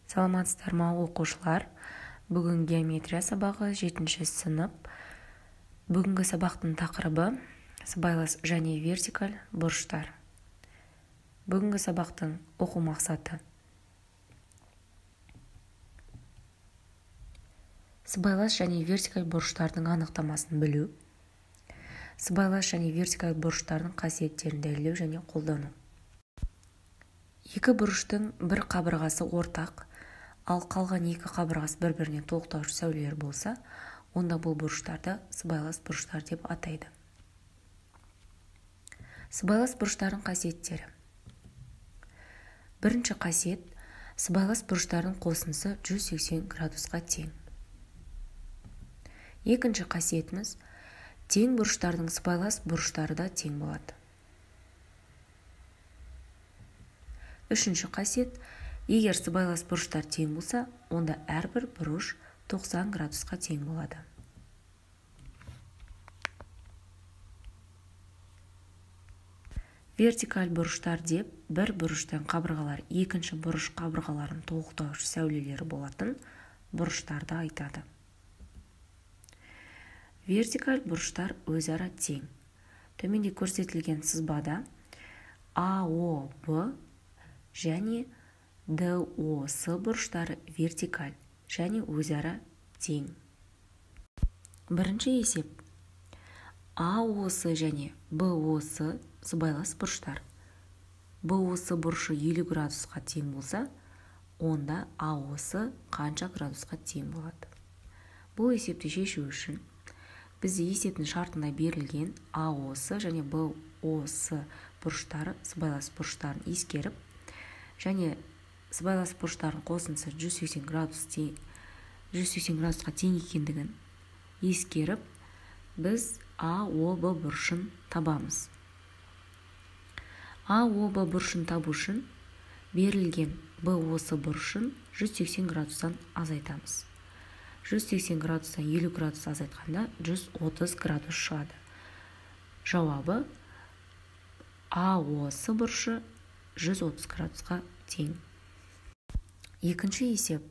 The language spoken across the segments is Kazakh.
Саламатсыздар ма оқушылар? Бүгін геометрия сабағы 7-ші сынып. Бүгінгі сабақтың тақырыбы сыбайлас және вертикаль бұрыштар. Бүгінгі сабақтың оқу мақсаты: сыбайлас және вертикаль бұрыштардың анықтамасын білу, сыбайлас және вертикаль бұрыштардың қасиеттерін дәлелдеу және қолдану. Екі бұрыштың бір қабырғасы ортақ, ал қалған екі қабырғасы бір-біріне толықтаушы сәулелер болса, онда бұл бұрыштарды сыбайлас бұрыштар деп атайды. Сыбайлас бұрыштардың қасиеттері. Бірінші қасиет: сыбайлас бұрыштардың қосындысы 180 градусқа тең. Екінші қасиетіміз: тең бұрыштардың сыбайлас бұрыштары да тең болады. Үшінші қасиет: егер сыбайлас бұрыштар тең болса, онда әрбір бұрыш 90 градусқа тең болады. Вертикаль бұрыштар деп бір бұрыштың қабырғалар екінші бұрыш қабырғаларын толықтаушы сәулелері болатын бұрыштарды айтады. Вертикаль бұрыштар өзара тең. Төменде көрсетілген сызбада АОБ және ДОС бұрыштары вертикаль және өзара тең. Бірінші есеп: АОС және БОС сыбайлас бұрыштар. БОС бұрышы 50 градусқа тең болса, онда АОС қанша градусқа тең болады? Бұл есепті шешу үшін бізде есептің шартында берілген АОС және БОС бұрыштары сыбайлас бұрыштарын ескеріп, және сыбайлас бұрыштардың қосындысы 180 градусқа тең екендігін ескеріп, біз АОБ бұрышын табамыз. АОБ бұрышын табу үшін берілген БОС бұрышын 180 градустан азайтамыз. 180 градустан 50 градус азайтқанда 130 градус шығады. Жауабы: АОС бұрышы 130 градусқа тең. Екінші есеп: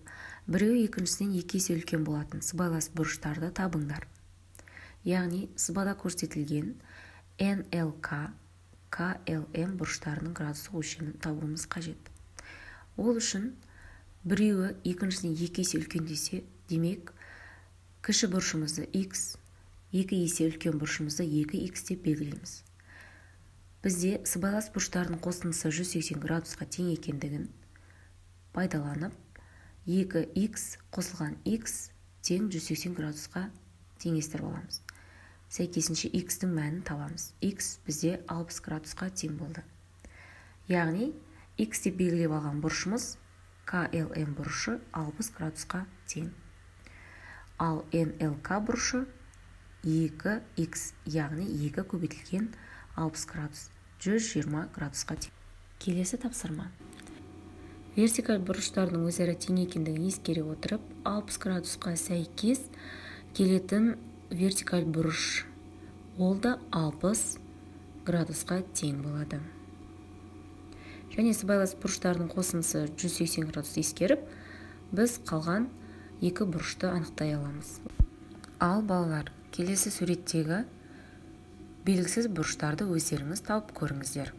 біреуі екіншісінен 2 есе үлкен болатын сыбайлас бұрыштарды табыңдар. Яғни сызбада көрсетілген НЛК, КЛМ бұрыштарының градус өлшемін табуымыз қажет. Ол үшін біреуі екіншісінен 2 есе үлкен десе, демек кіші бұрышымызды X, 2 есе үлкен бұрышымызды 2X деп белгілейміз. Бізде сыбайлас бұрыштардың қосындысы 180 градусқа тең екендігін пайдаланып, 2X қосылған X тең 180 градусқа теңестіріп аламыз. Сәйкесінше X-дің мәнін табамыз. X бізде 60 градусқа тең болды. Яғни X деп белгілеп алған бұрышымыз KLM бұрышы 60 градусқа тең. Ал NLK бұрышы 2X, яғни 2 көбейтілген 60 градус, 120 градусқа тең. Келесі тапсырма: вертикаль бұрыштардың өзара тең екендігін ескере отырып, 60 градусқа сәйкес келетін вертикаль бұрыш, ол да 60 градусқа тең болады. Және сыбайлас бұрыштардың қосындысы 180 градус ескеріп, біз қалған екі бұрышты анықтай аламыз. Ал балалар, келесі суреттегі белгісіз бұрыштарды өздеріңіз тауып көріңіздер.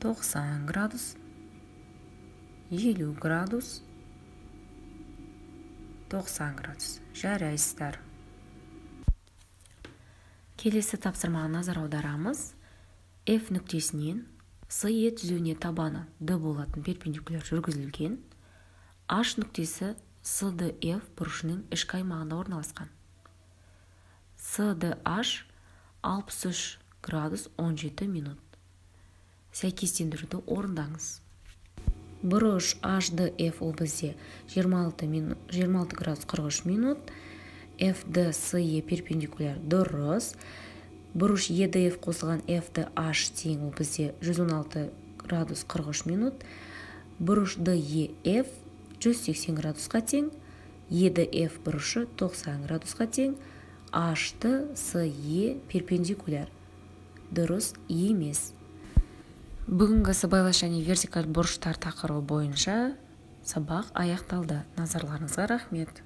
90 градус, 50 градус, 90 градус. Жарайсыздар. Келесі тапсырмаға назар аударамыз. F нүктесінен SE түзуіне табаны D болатын перпендикуляр жүргізілген. H нүктесі CDF бұрышының ішкі аймағында орналасқан. CDH 63 градус 17 минут. Сәйкестендіруді орындаңыз. Бұрыш HDF ол бізде 26 градус 43 минут. FDCE перпендикуляр дұрыс. Бұрыш EDF қосылған FDH тең ол бізде 116 градус 43 минут. Бұрыш DEF 180 градусқа тең. EDF бұрышы 90 градусқа тең. HDCE перпендикуляр дұрыс емес. Бүгінгі сыбайлас және вертикаль бұрыштар тақырыбы бойынша сабақ аяқталды. Назарларыңызға рахмет.